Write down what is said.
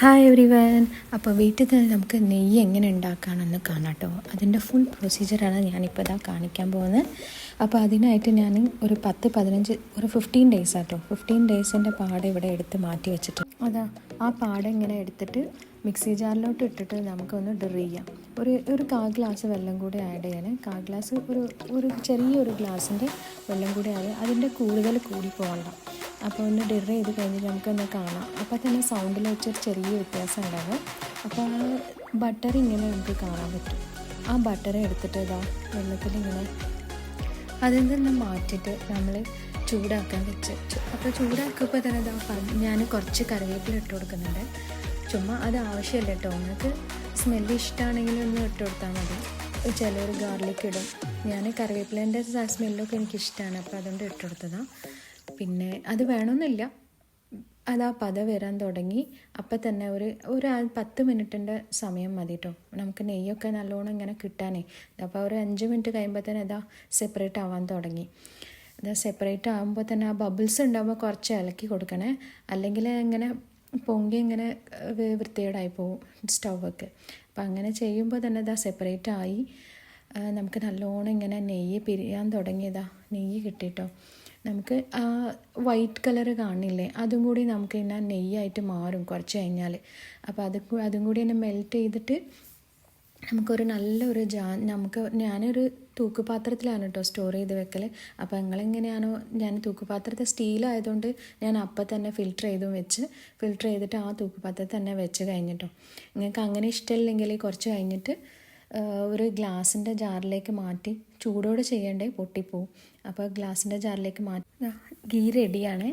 Hi every one. അപ്പോൾ വീട്ടിൽ തന്നെ നമുക്ക് നെയ്യ് എങ്ങനെ ഉണ്ടാക്കാമെന്ന് കാണാം കേട്ടോ. അതിൻ്റെ ഫുൾ പ്രൊസീജിയറാണ് ഞാനിപ്പോൾ ഇതാ കാണിക്കാൻ പോകുന്നത്. അപ്പോൾ അതിനായിട്ട് ഞാൻ ഒരു 15 ഡേയ്സ് ആട്ടോ, 15 ഡേയ്സിൻ്റെ പാട ഇവിടെ എടുത്ത് മാറ്റി വെച്ചിട്ട് ആ പാട ഇങ്ങനെ എടുത്തിട്ട് മിക്സി ജാറിലോട്ട് ഇട്ടിട്ട് നമുക്കൊന്ന് ഡ്രൈ ചെയ്യാം. ഒരു 1/4 ഗ്ലാസ് വെള്ളം കൂടി ആഡ് ചെയ്യാൻ. 1/4 ഗ്ലാസ് ഒരു ചെറിയൊരു ഗ്ലാസിൻ്റെ വെള്ളം കൂടി ആഡ് ചെയ്യുക. അതിൻ്റെ കൂടുതൽ കൂടി പോകണ്ട. അപ്പോൾ ഒന്ന് ഡിറ ചെയ്ത് കഴിഞ്ഞിട്ട് നമുക്കൊന്ന് കാണാം. അപ്പോൾ തന്നെ സൗണ്ടിൽ വെച്ചൊരു ചെറിയ വ്യത്യാസം ഉണ്ടാകും. അപ്പോൾ ആ ബട്ടർ ഇങ്ങനെ നമുക്ക് കാണാൻ പറ്റും. ആ ബട്ടർ എടുത്തിട്ട് വെള്ളത്തിലിങ്ങനെ അതിൽ നിന്ന് മാറ്റിയിട്ട് നമ്മൾ ചൂടാക്കാൻ വെച്ച്. അപ്പോൾ ചൂടാക്കുമ്പോൾ തന്നെ ഞാൻ കുറച്ച് കറിവേപ്പില ഇട്ട് കൊടുക്കുന്നുണ്ട്. ചുമ്മാ അത് ആവശ്യമില്ല കേട്ടോ. നിങ്ങൾക്ക് സ്മെല്ല് ഇഷ്ടമാണെങ്കിൽ ഒന്ന് ഇട്ട് കൊടുത്താൽ മതി. ചിലർ ഗാർലിക് ഇടും. ഞാൻ കറിവേപ്പിലേൻ്റെ സ്മെല്ലൊക്കെ എനിക്കിഷ്ടമാണ്, അപ്പോൾ അതുകൊണ്ട് ഇട്ട് കൊടുത്തതാണ്. പിന്നെ അത് വേണമെന്നില്ല. അതാ പത വരാൻ തുടങ്ങി. അപ്പം തന്നെ ഒരു 10 മിനിറ്റിൻ്റെ സമയം മതി കേട്ടോ. നമുക്ക് നെയ്യൊക്കെ നല്ലോണം ഇങ്ങനെ കിട്ടാനേ. അപ്പോൾ ഒരു 5 മിനിറ്റ് കഴിയുമ്പോൾ തന്നെ സെപ്പറേറ്റ് ആവാൻ തുടങ്ങി. സെപ്പറേറ്റ് ആകുമ്പോൾ തന്നെ ആ ബബിൾസ് ഉണ്ടാകുമ്പോൾ കുറച്ച് ഇളക്കി കൊടുക്കണേ. അല്ലെങ്കിൽ ഇങ്ങനെ പൊങ്ങി ഇങ്ങനെ വൃത്തികേടായി പോകും സ്റ്റൗവൊക്കെ. അപ്പം അങ്ങനെ ചെയ്യുമ്പോൾ തന്നെ സെപ്പറേറ്റ് ആയി. നമുക്ക് നല്ലോണം ഇങ്ങനെ നെയ്യ് പിരിയാൻ തുടങ്ങിയതാ. നെയ്യ് കിട്ടിയിട്ടോ. നമുക്ക് ആ വൈറ്റ് കളർ കാണില്ലേ, അതും കൂടി നമുക്ക് ഇങ്ങനെ നെയ്യായിട്ട് മാറും കുറച്ച് കഴിഞ്ഞാൽ. അപ്പോൾ അതും കൂടി തന്നെ മെൽറ്റ് ചെയ്തിട്ട് നമുക്കൊരു നല്ലൊരു ഞാനൊരു തൂക്കുപാത്രത്തിലാണ് കേട്ടോ സ്റ്റോർ ചെയ്ത് വെക്കൽ. അപ്പോൾ നിങ്ങളെങ്ങനെയാണോ, ഞാൻ തൂക്കുപാത്രത്തെ സ്റ്റീലായതുകൊണ്ട് ഞാൻ അപ്പം തന്നെ ഫിൽറ്റർ ചെയ്തിട്ട് ആ തൂക്കുപാത്രത്തിൽ തന്നെ വെച്ച് കഴിഞ്ഞിട്ടോ. നിങ്ങൾക്ക് അങ്ങനെ ഇഷ്ടമില്ലെങ്കിൽ കുറച്ച് കഴിഞ്ഞിട്ട് ഒരു ഗ്ലാസിൻ്റെ ജാറിലേക്ക് മാറ്റി, ചൂടോടെ ചെയ്യണ്ടേ പൊട്ടിപ്പോവും. അപ്പോൾ ഗ്ലാസിൻ്റെ ജാറിലേക്ക് മാറ്റി. ഗീ റെഡിയാണ്.